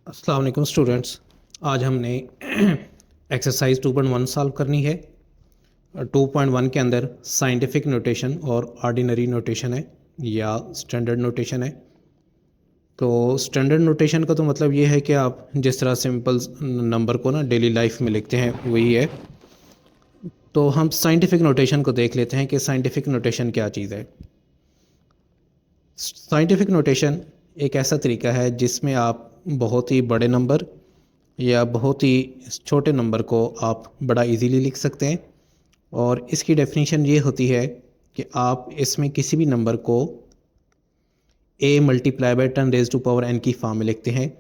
अस्सलाम वालेकुम स्टूडेंट्स। आज हमने एक्सरसाइज 2.1 सॉल्व करनी है। 2.1 के अंदर साइंटिफिक नोटेशन और ऑर्डिनरी नोटेशन है या स्टैंडर्ड नोटेशन है। तो स्टैंडर्ड नोटेशन का तो मतलब ये है कि आप जिस तरह सिंपल नंबर को ना डेली लाइफ में लिखते हैं वही है। तो हम साइंटिफिक नोटेशन को देख लेते हैं कि साइंटिफिक नोटेशन क्या चीज़ है। साइंटिफिक नोटेशन एक ऐसा तरीका है जिसमें आप बहुत ही बड़े नंबर या बहुत ही छोटे नंबर को आप बड़ा इजीली लिख सकते हैं। और इसकी डेफिनेशन ये होती है कि आप इसमें किसी भी नंबर को a multiply by 10 raised to power n की फॉर्म में लिखते हैं,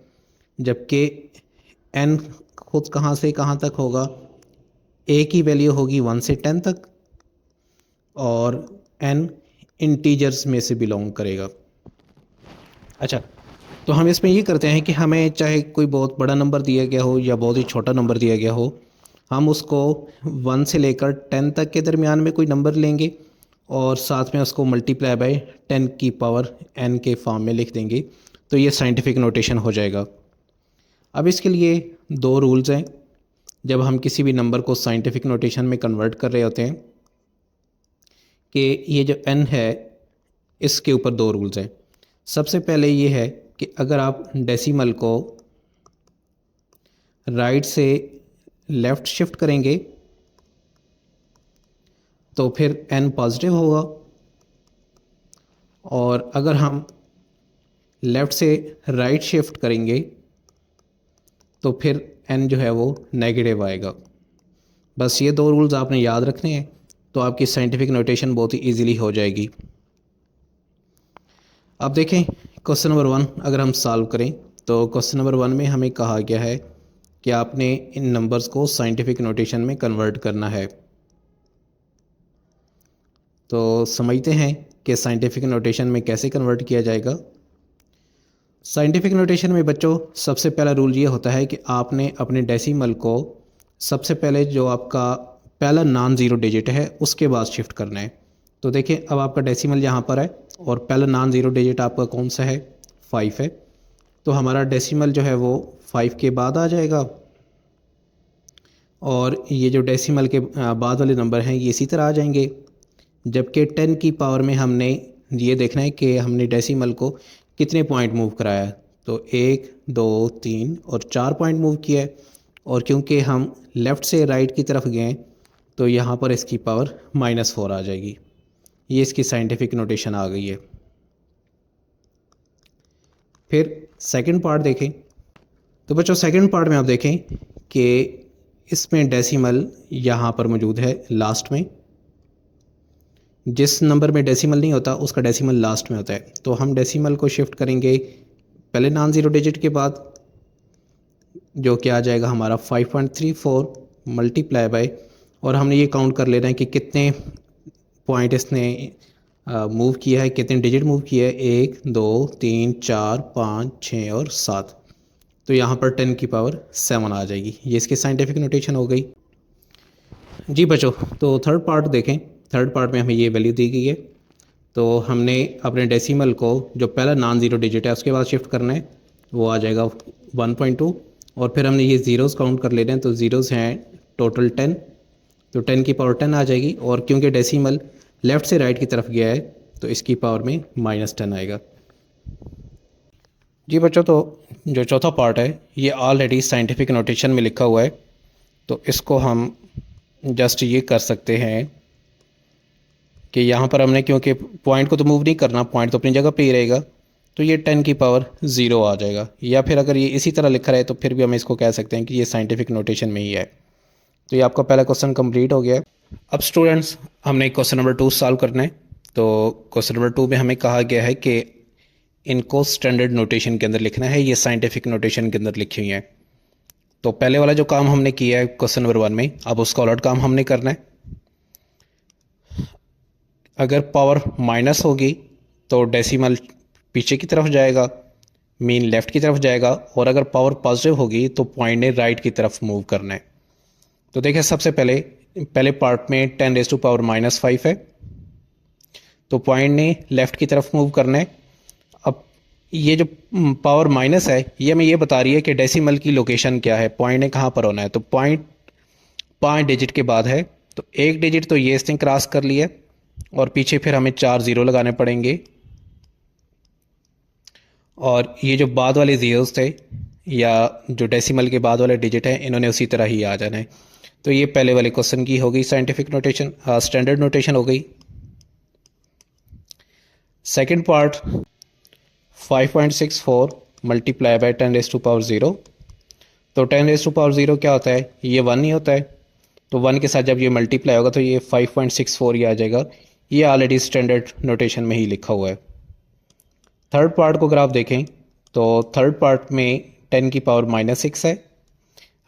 जबकि n खुद कहाँ से कहाँ तक होगा। a की वैल्यू होगी 1 से 10 तक और n इंटीजर्स में से बिलोंग करेगा। अच्छा, तो हम इसमें ये करते हैं कि हमें चाहे कोई बहुत बड़ा नंबर दिया गया हो या बहुत ही छोटा नंबर दिया गया हो, हम उसको 1 से लेकर 10 तक के दरमियान में कोई नंबर लेंगे और साथ में उसको मल्टीप्लाई बाय 10 की पावर n के फॉर्म में लिख देंगे। तो ये साइंटिफिक नोटेशन हो जाएगा। अब इसके लिए दो रूल्स हैं जब हम किसी भी नंबर को साइंटिफिक नोटेशन में कन्वर्ट कर रहे होते हैं, कि ये जो n है इसके ऊपर दो रूल्स हैं। सबसे पहले ये है कि अगर आप डेसिमल को राइट से लेफ़्ट शिफ्ट करेंगे तो फिर n पॉजिटिव होगा, और अगर हम लेफ़्ट से राइट शिफ्ट करेंगे तो फिर n जो है वो नेगेटिव आएगा। बस ये दो रूल्स आपने याद रखने हैं तो आपकी साइंटिफिक नोटेशन बहुत ही ईजीली हो जाएगी। अब देखें क्वेश्चन नंबर 1 अगर हम सॉल्व करें तो क्वेश्चन नंबर 1 में हमें कहा गया है कि आपने इन नंबर्स को साइंटिफिक नोटेशन में कन्वर्ट करना है। तो समझते हैं कि साइंटिफिक नोटेशन में कैसे कन्वर्ट किया जाएगा। साइंटिफिक नोटेशन में बच्चों सबसे पहला रूल ये होता है कि आपने अपने डेसिमल को सबसे पहले जो आपका पहला नॉन ज़ीरो डिजिट है उसके बाद शिफ्ट करना है। तो देखिए अब आपका डेसिमल यहाँ पर है और पहला नॉन ज़ीरो डिजिट आपका कौन सा है, 5 है। तो हमारा डेसिमल जो है वो 5 के बाद आ जाएगा, और ये जो डेसिमल के बाद वाले नंबर हैं ये इसी तरह आ जाएंगे। जबकि 10 की पावर में हमने ये देखना है कि हमने डेसिमल को कितने पॉइंट मूव कराया है। तो 1 2 3 और 4 पॉइंट मूव किया है, और क्योंकि हम लेफ़्ट से राइट की तरफ गए तो यहाँ पर इसकी पावर -4 आ जाएगी। ये इसकी साइंटिफिक नोटेशन आ गई है। फिर सेकंड पार्ट देखें तो बच्चों सेकंड पार्ट में आप देखें कि इसमें डेसिमल यहाँ पर मौजूद है लास्ट में। जिस नंबर में डेसिमल नहीं होता उसका डेसिमल लास्ट में होता है। तो हम डेसिमल को शिफ्ट करेंगे पहले नॉन ज़ीरो डिजिट के बाद, जो कि आ जाएगा हमारा 5.34 मल्टीप्लाई बाय, और हमने ये काउंट कर लेना है कि कितने पॉइंट इसने मूव किया है, कितने डिजिट मूव किया है, 1 2 3 4 5 6 और 7। तो यहाँ पर 10 की पावर 7 आ जाएगी। ये इसकी साइंटिफिक नोटेशन हो गई जी बच्चों। तो थर्ड पार्ट देखें, थर्ड पार्ट में हमें ये वैल्यू दी गई है। तो हमने अपने डेसिमल को जो पहला नॉन ज़ीरो डिजिट है उसके बाद शिफ्ट करना है, वो आ जाएगा 1.2, और फिर हमने ये ज़ीरोज़ काउंट कर लेने हैं। तो ज़ीरोज़ हैं टोटल 10, तो 10 की पावर 10 आ जाएगी, और क्योंकि डेसिमल लेफ़्ट से राइट की तरफ गया है तो इसकी पावर में -10 आएगा जी बच्चों। तो जो चौथा पार्ट है ये ऑलरेडी साइंटिफिक नोटेशन में लिखा हुआ है, तो इसको हम जस्ट ये कर सकते हैं कि यहाँ पर हमने, क्योंकि पॉइंट को तो मूव नहीं करना, पॉइंट तो अपनी जगह पे ही रहेगा, तो ये 10 की पावर 0 आ जाएगा। या फिर अगर ये इसी तरह लिखा रहे तो फिर भी हम इसको कह सकते हैं कि ये साइंटिफिक नोटेशन में ही है। तो ये आपका पहला क्वेश्चन कंप्लीट हो गया है। अब स्टूडेंट्स हमने क्वेश्चन नंबर 2 सॉल्व करना है। तो क्वेश्चन नंबर 2 में हमें कहा गया है कि इनको स्टैंडर्ड नोटेशन के अंदर लिखना है, ये साइंटिफिक नोटेशन के अंदर लिखी हुई हैं। तो पहले वाला जो काम हमने किया है क्वेश्चन नंबर 1 में, अब उसका उलट काम हमने करना है। अगर पावर माइनस होगी तो डेसिमल पीछे की तरफ जाएगा, मीन लेफ़्ट की तरफ जाएगा, और अगर पावर पॉजिटिव होगी तो पॉइंट ने राइट की तरफ मूव करना है। तो देखिए सबसे पहले पार्ट में 10 raised to power -5 है, तो पॉइंट ने लेफ़्ट की तरफ मूव करना है। अब ये जो पावर माइनस है ये हमें ये बता रही है कि डेसिमल की लोकेशन क्या है, पॉइंट ने कहाँ पर होना है। तो पॉइंट 5 डिजिट के बाद है, तो एक डिजिट तो ये इसने क्रॉस कर लिया और पीछे फिर हमें 4 ज़ीरो लगाने पड़ेंगे, और ये जो बाद वाले ज़ीरोस थे या जो डेसिमल के बाद वाले डिजिट हैं इन्होंने उसी तरह ही आ जाना है। तो ये पहले वाले क्वेश्चन की हो गई साइंटिफिक नोटेशन, स्टैंडर्ड नोटेशन हो गई। Second part 5.64 multiply by 10⁻�0। तो 10⁻�0 क्या होता है, ये 1 ही होता है। तो 1 के साथ जब ये मल्टीप्लाई होगा तो ये 5.64 ही आ जाएगा। ये ऑलरेडी स्टैंडर्ड नोटेशन में ही लिखा हुआ है। थर्ड पार्ट को अगर आप देखें तो थर्ड पार्ट में 10 की पावर -6 है।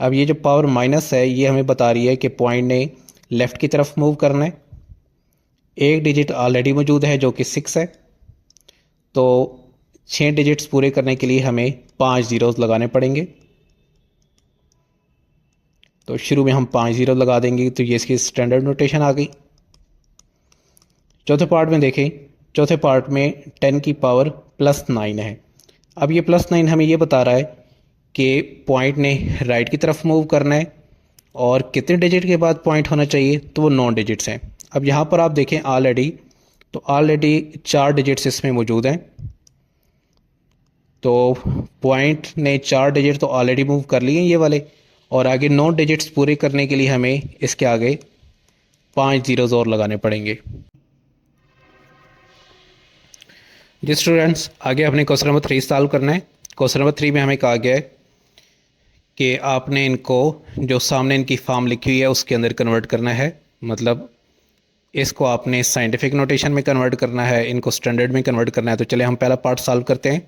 अब ये जो पावर माइनस है ये हमें बता रही है कि पॉइंट ने लेफ़्ट की तरफ मूव करना है। एक डिजिट ऑलरेडी मौजूद है जो कि 6 है, तो 6 डिजिट्स पूरे करने के लिए हमें 5 ज़ीरोज़ लगाने पड़ेंगे। तो शुरू में हम 5 ज़ीरो लगा देंगे, तो ये इसकी स्टैंडर्ड नोटेशन आ गई। चौथे पार्ट में देखें, चौथे पार्ट में 10 की पावर +9 है। अब ये +9 हमें ये बता रहा है कि पॉइंट ने राइट की तरफ मूव करना है और कितने डिजिट के बाद पॉइंट होना चाहिए, तो वो 9 डिजिट्स हैं। अब यहाँ पर आप देखें ऑलरेडी 4 डिजिट्स इसमें मौजूद हैं। तो पॉइंट ने 4 डिजिट तो ऑलरेडी मूव कर लिए हैं ये वाले, और आगे 9 डिजिट्स पूरे करने के लिए हमें इसके आगे 5 ज़ीरोज़ और लगाने पड़ेंगे। जी स्टूडेंट्स, आगे अपने क्वेश्चन नंबर 3 सॉल्व करना है। क्वेश्चन नंबर 3 में हमें कहा गया है कि आपने इनको जो सामने इनकी फॉर्म लिखी हुई है उसके अंदर कन्वर्ट करना है। मतलब इसको आपने साइंटिफिक नोटेशन में कन्वर्ट करना है, इनको स्टैंडर्ड में कन्वर्ट करना है। तो चले हम पहला पार्ट सॉल्व करते हैं।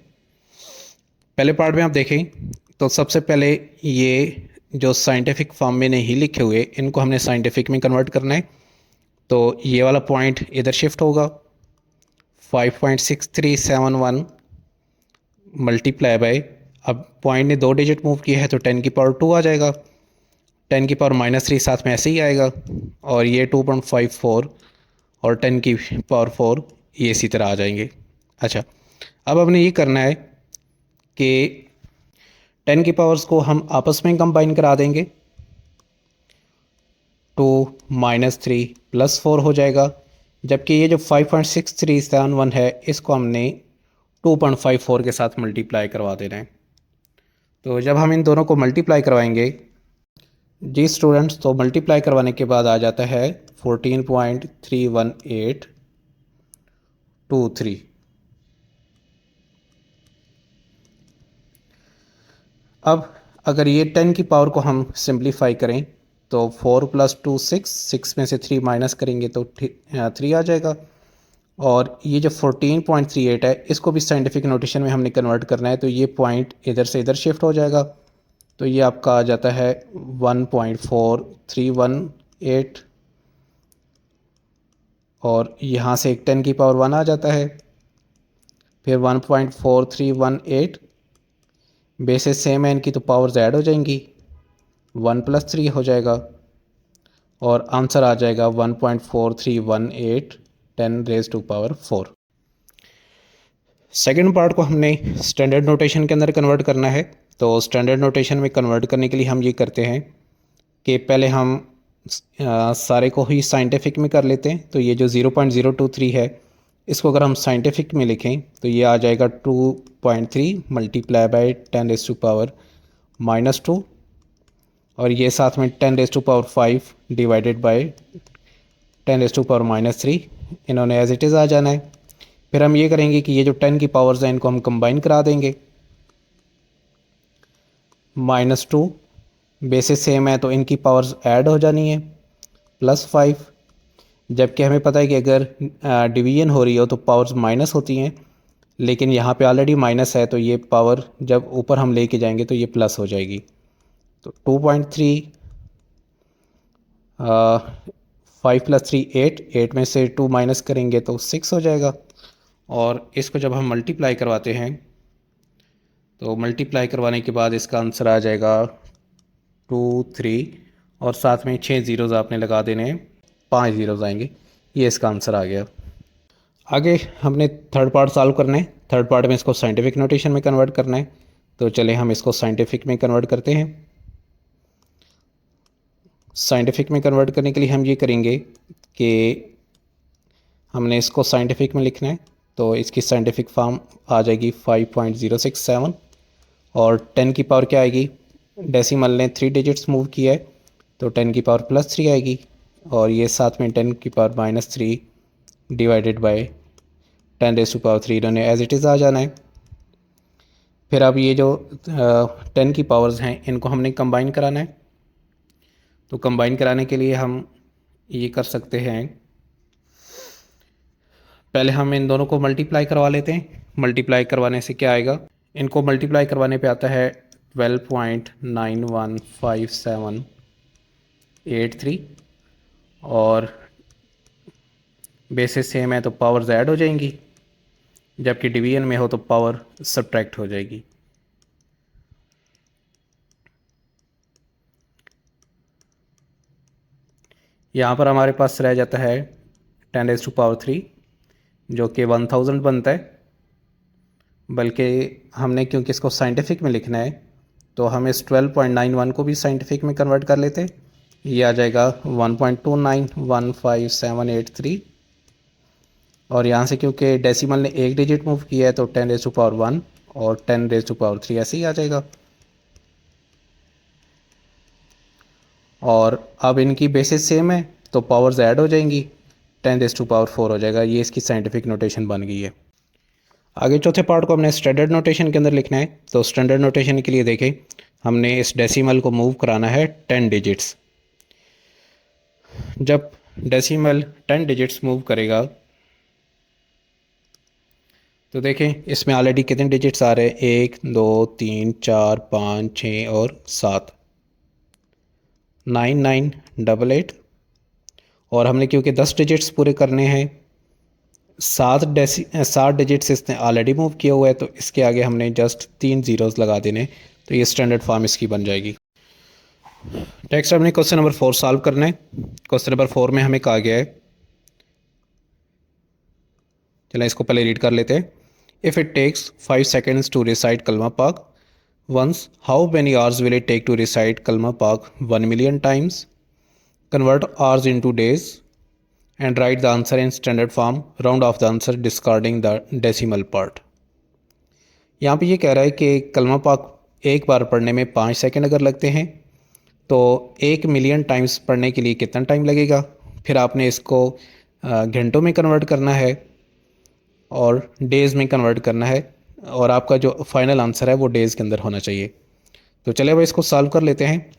पहले पार्ट में आप देखें तो सबसे पहले ये जो साइंटिफिक फॉर्म में नहीं लिखे हुए इनको हमने साइंटिफिक में कन्वर्ट करना है। तो ये वाला पॉइंट इधर शिफ्ट होगा, 5.6371 मल्टीप्लाई बाय, अब पॉइंट ने 2 डिजिट मूव किया है तो 10 की पावर 2 आ जाएगा। 10 की पावर -3 साथ में ऐसे ही आएगा, और ये 2.54 और 10 की पावर 4 ये इसी तरह आ जाएंगे। अच्छा, अब हमने ये करना है कि 10 की पावर्स को हम आपस में कंबाइन करा देंगे। 2 -3 +4 हो जाएगा, जबकि ये जो 5.6371 है इसको हमने 2.54 के साथ मल्टीप्लाई करवा देना है। तो जब हम इन दोनों को मल्टीप्लाई करवाएंगे जी स्टूडेंट्स, तो मल्टीप्लाई करवाने के बाद आ जाता है 14.31823। अब अगर ये 10 की पावर को हम सिंप्लीफाई करें तो 4 + 2 6 में से 3 माइनस करेंगे तो 3 आ जाएगा। और ये जो 14.38 है इसको भी साइंटिफिक नोटेशन में हमने कन्वर्ट करना है, तो ये पॉइंट इधर से इधर शिफ्ट हो जाएगा। तो ये आपका आ जाता है 1.4318, और यहाँ से एक 10 की पावर 1 आ जाता है, फिर 1.4318 बेसिस सेम है इनकी तो पावर्स ऐड हो जाएंगी, 1 + 3 हो जाएगा, और आंसर आ जाएगा 1.4318 10⁻⁴। सेकेंड पार्ट को हमने स्टैंडर्ड नोटेशन के अंदर कन्वर्ट करना है। तो स्टैंडर्ड नोटेशन में कन्वर्ट करने के लिए हम ये करते हैं कि पहले हम सारे को ही साइंटिफिक में कर लेते हैं। तो ये जो 0.023 है इसको अगर हम साइंटिफिक में लिखें तो ये आ जाएगा 2.3 मल्टीप्लाई बाय 10⁻⁻2, और ये साथ में 10⁻5 डिवाइडेड बाय 10⁻3, इन्होंने एज इट इज़ आ जाना है। फिर हम ये करेंगे कि ये जो 10 की पावर्स हैं इनको हम कंबाइन करा देंगे। -2 बेसिस सेम है तो इनकी पावर्स ऐड हो जानी है, +5, जबकि हमें पता है कि अगर डिवीजन हो रही हो तो पावर्स माइनस होती हैं, लेकिन यहाँ पे ऑलरेडी माइनस है तो ये पावर जब ऊपर हम लेके जाएंगे तो ये प्लस हो जाएगी। तो 2.3 5 + 3 8 में से 2 माइनस करेंगे तो 6 हो जाएगा। और इसको जब हम मल्टीप्लाई करवाते हैं तो मल्टीप्लाई करवाने के बाद इसका आंसर आ जाएगा 2 3, और साथ में 6 ज़ीरोज़ आपने लगा देने हैं, 5 ज़ीरोज़ आएंगे। ये इसका आंसर आ गया। आगे हमने थर्ड पार्ट सॉल्व करना है। थर्ड पार्ट में इसको साइंटिफिक नोटेशन में कन्वर्ट करना है। तो चले हम इसको साइंटिफिक में कन्वर्ट करते हैं। साइंटिफिक में कन्वर्ट करने के लिए हम ये करेंगे कि हमने इसको साइंटिफिक में लिखना है। तो इसकी साइंटिफिक फॉर्म आ जाएगी 5.067 और 10 की पावर क्या आएगी, डेसिमल ने 3 डिजिट्स मूव किया है तो 10 की पावर +3 आएगी और ये साथ में 10 की पावर -3 डिवाइडेड बाय 10⁻³ इन्होंने एज इट इज़ आ जाना है। फिर अब ये जो 10 की पावर्स हैं इनको हमने कंबाइन कराना है। तो कंबाइन कराने के लिए हम ये कर सकते हैं, पहले हम इन दोनों को मल्टीप्लाई करवा लेते हैं। मल्टीप्लाई करवाने से क्या आएगा, इनको मल्टीप्लाई करवाने पे आता है 12.915783 और बेसिस सेम है तो पावर्स ऐड हो जाएंगी, जबकि डिवीजन में हो तो पावर सब्ट्रैक्ट हो जाएगी। यहाँ पर हमारे पास रह जाता है 10⁻³ जो कि 1000 बनता है, बल्कि हमने क्योंकि इसको साइंटिफिक में लिखना है तो हम इस 12.91 को भी साइंटिफिक में कन्वर्ट कर लेते हैं। ये आ जाएगा 1.29155783 और यहाँ से क्योंकि डेसिमल ने एक डिजिट मूव किया है तो 10⁻1 और 10⁻³ ऐसे ही आ जाएगा। और अब इनकी बेसिस सेम है तो पावर्स ऐड हो जाएंगी, 10⁻4 हो जाएगा। ये इसकी साइंटिफिक नोटेशन बन गई है। आगे चौथे पार्ट को हमने स्टैंडर्ड नोटेशन के अंदर लिखना है। तो स्टैंडर्ड नोटेशन के लिए देखें, हमने इस डेसिमल को मूव कराना है 10 डिजिट्स। जब डेसिमल 10 डिजिट्स मूव करेगा तो देखें इसमें ऑलरेडी कितने डिजिट्स आ रहे हैं, 1 2 3 4 5 6 और 7, 9988। और हमने क्योंकि 10 डिजिट्स पूरे करने हैं, 7 डिजिट्स इसने ऑलरेडी मूव किया हुआ है तो इसके आगे हमने जस्ट 3 ज़ीरोज़ लगा देने, तो ये स्टैंडर्ड फॉर्म इसकी बन जाएगी। नेक्स्ट हमने क्वेश्चन नंबर 4 सॉल्व करना है। क्वेश्चन नंबर 4 में हमें कहा गया है, चलें इसको पहले रीड कर लेते हैं। If it takes 5 seconds to recite कलमा पाक once, how many hours will it take to recite कलमा पाक 1 million times? Convert hours into days and write the answer in standard form, round off the answer discarding the decimal part। यहाँ पे ये कह रहा है कि कलमा पाक एक बार पढ़ने में 5 सेकंड अगर लगते हैं तो 1 मिलियन टाइम्स पढ़ने के लिए कितना टाइम लगेगा। फिर आपने इसको घंटों में कन्वर्ट करना है और डेज़ में कन्वर्ट करना है और आपका जो फाइनल आंसर है वो डेज़ के अंदर होना चाहिए। तो चलिए अब इसको सॉल्व कर लेते हैं।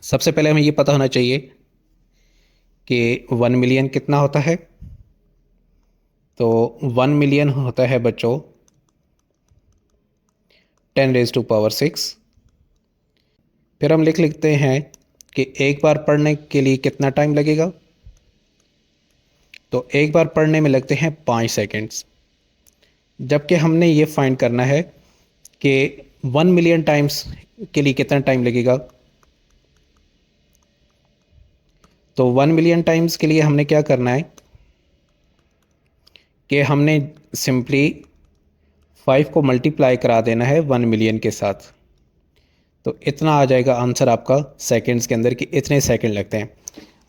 सबसे पहले हमें ये पता होना चाहिए कि 1 मिलियन कितना होता है। तो 1 मिलियन होता है बच्चों 10⁻6। फिर हम लिख लेते हैं कि एक बार पढ़ने के लिए कितना टाइम लगेगा। तो एक बार पढ़ने में लगते हैं 5 सेकंड्स, जबकि हमने ये फाइंड करना है कि 1 मिलियन टाइम्स के लिए कितना टाइम लगेगा। तो 1 मिलियन टाइम्स के लिए हमने क्या करना है कि हमने सिंपली 5 को मल्टीप्लाई करा देना है 1 मिलियन के साथ। तो इतना आ जाएगा आंसर आपका सेकंड्स के अंदर कि इतने सेकंड लगते हैं।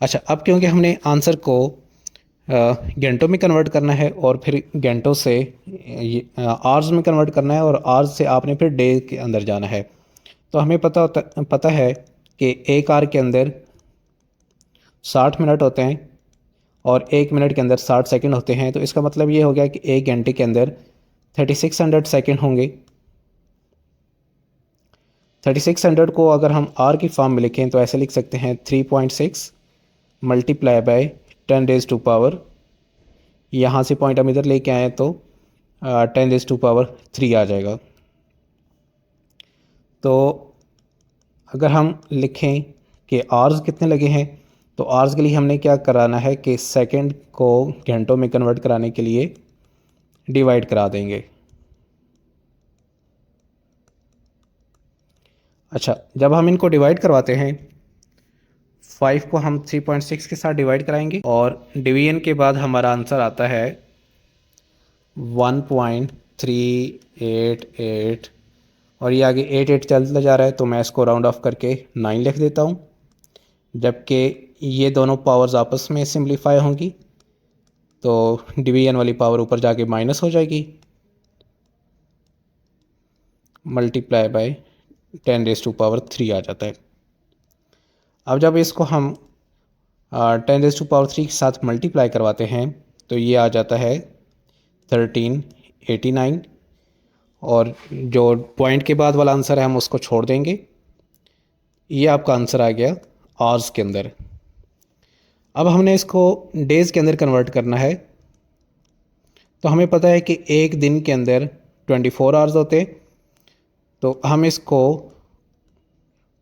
अच्छा, अब क्योंकि हमने आंसर को घंटों में कन्वर्ट करना है और फिर घंटों से आवर्स में कन्वर्ट करना है और आवर्स से आपने फिर डे के अंदर जाना है, तो हमें पता है कि एक आवर के अंदर 60 मिनट होते हैं और 1 मिनट के अंदर 60 सेकंड होते हैं। तो इसका मतलब ये हो गया कि एक घंटे के अंदर 3600 सेकंड होंगे। 3600 को अगर हम आर की फॉर्म में लिखें तो ऐसे लिख सकते हैं 3.6 मल्टीप्लाई बाय 10⁻, यहाँ से पॉइंट हम इधर लेके आए तो 10⁻3 आ जाएगा। तो अगर हम लिखें कि आवर्स कितने लगे हैं तो आवर्स के लिए हमने क्या कराना है कि सेकंड को घंटों में कन्वर्ट कराने के लिए डिवाइड करा देंगे। अच्छा, जब हम इनको डिवाइड करवाते हैं 5 को हम 3.6 के साथ डिवाइड कराएंगे और डिवीजन के बाद हमारा आंसर आता है 1.388 और ये आगे 88 चलता जा रहा है, तो मैं इसको राउंड ऑफ करके 9 लिख देता हूँ। जबकि ये दोनों पावर्स आपस में सिम्प्लीफाई होंगी तो डिवीजन वाली पावर ऊपर जाके माइनस हो जाएगी, मल्टीप्लाई बाय 10⁻³ आ जाता है। अब जब इसको हम 10⁻³ के साथ मल्टीप्लाई करवाते हैं तो ये आ जाता है 1389 और जो पॉइंट के बाद वाला आंसर है हम उसको छोड़ देंगे। ये आपका आंसर आ गया आवर्स के अंदर। अब हमने इसको डेज़ के अंदर कन्वर्ट करना है, तो हमें पता है कि एक दिन के अंदर 24 आवर्स होते, तो हम इसको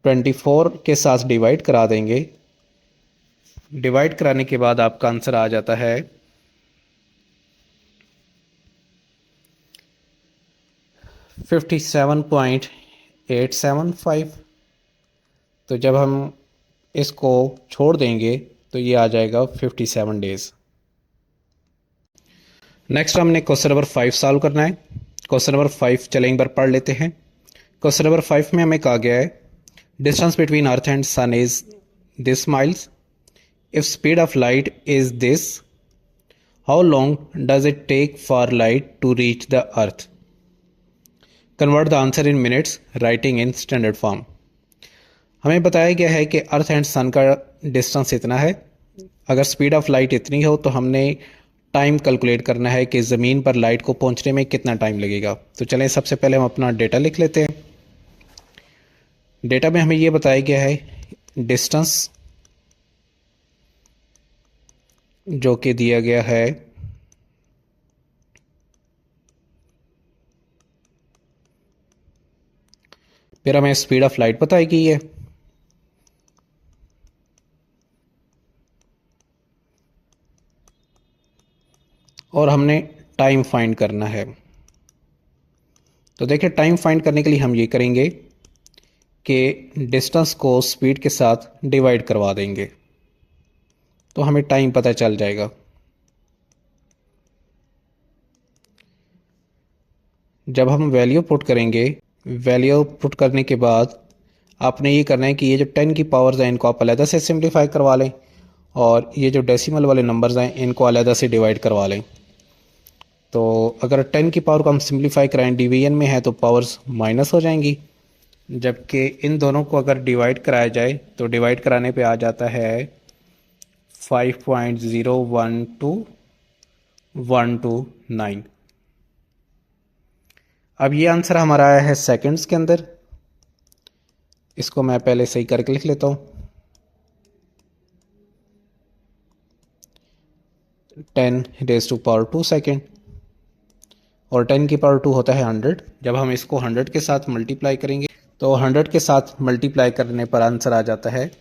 24 के साथ डिवाइड करा देंगे। डिवाइड कराने के बाद आपका आंसर आ जाता है 57.875। तो जब हम इसको छोड़ देंगे तो ये आ जाएगा 57 डेज़। नेक्स्ट हमने क्वेश्चन नंबर 5 सॉल्व करना है। क्वेश्चन नंबर 5 चलें एक बार पढ़ लेते हैं। क्वेश्चन नंबर 5 में हमें कहा गया है distance between earth and sun is this miles, if speed of light is this, how long does it take for light to reach the earth, convert the answer in minutes writing in standard form. हमें बताया गया है कि अर्थ and सन का distance इतना है, अगर speed of light इतनी हो तो हमने टाइम कैलकुलेट करना है कि ज़मीन पर लाइट को पहुंचने में कितना टाइम लगेगा। तो चलें सबसे पहले हम अपना डेटा लिख लेते हैं। डेटा में हमें ये बताया गया है डिस्टेंस जो कि दिया गया है फिर हमें स्पीड ऑफ लाइट बताई गई है, और हमने टाइम फाइंड करना है। तो देखिए टाइम फाइंड करने के लिए हम ये करेंगे कि डिस्टेंस को स्पीड के साथ डिवाइड करवा देंगे तो हमें टाइम पता चल जाएगा। जब हम वैल्यू पुट करेंगे, वैल्यू पुट करने के बाद आपने ये करना है कि ये जो 10 की पावर्स हैं इनको आप अलग से सिंप्लीफाई करवा लें और ये जो डेसिमल वाले नंबर्स हैं इनको अलग से डिवाइड करवा लें। तो अगर 10 की पावर को हम सिंप्लीफाई कराएं डिवीजन में है तो पावर्स माइनस हो जाएंगी, जबकि इन दोनों को अगर डिवाइड कराया जाए तो डिवाइड कराने पे आ जाता है 5.012129। अब ये आंसर हमारा आया है सेकंड्स के अंदर। इसको मैं पहले सही करके लिख लेता हूँ। 10⁻² सेकेंड और 10 की पावर 2 होता है 100। जब हम इसको 100 के साथ मल्टीप्लाई करेंगे तो 100 के साथ मल्टीप्लाई करने पर आंसर आ जाता है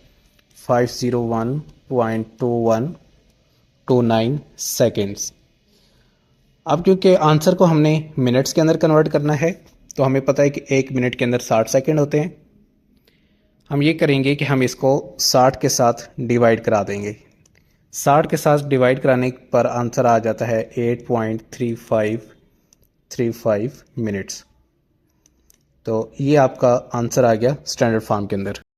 501.2129 सेकेंड्स। अब क्योंकि आंसर को हमने मिनट्स के अंदर कन्वर्ट करना है तो हमें पता है कि 1 मिनट के अंदर 60 सेकेंड होते हैं। हम ये करेंगे कि हम इसको 60 के साथ डिवाइड करा देंगे। 60 के साथ डिवाइड कराने पर आंसर आ जाता है 8.3535 मिनट्स। तो ये आपका आंसर आ गया स्टैंडर्ड फॉर्म के अंदर।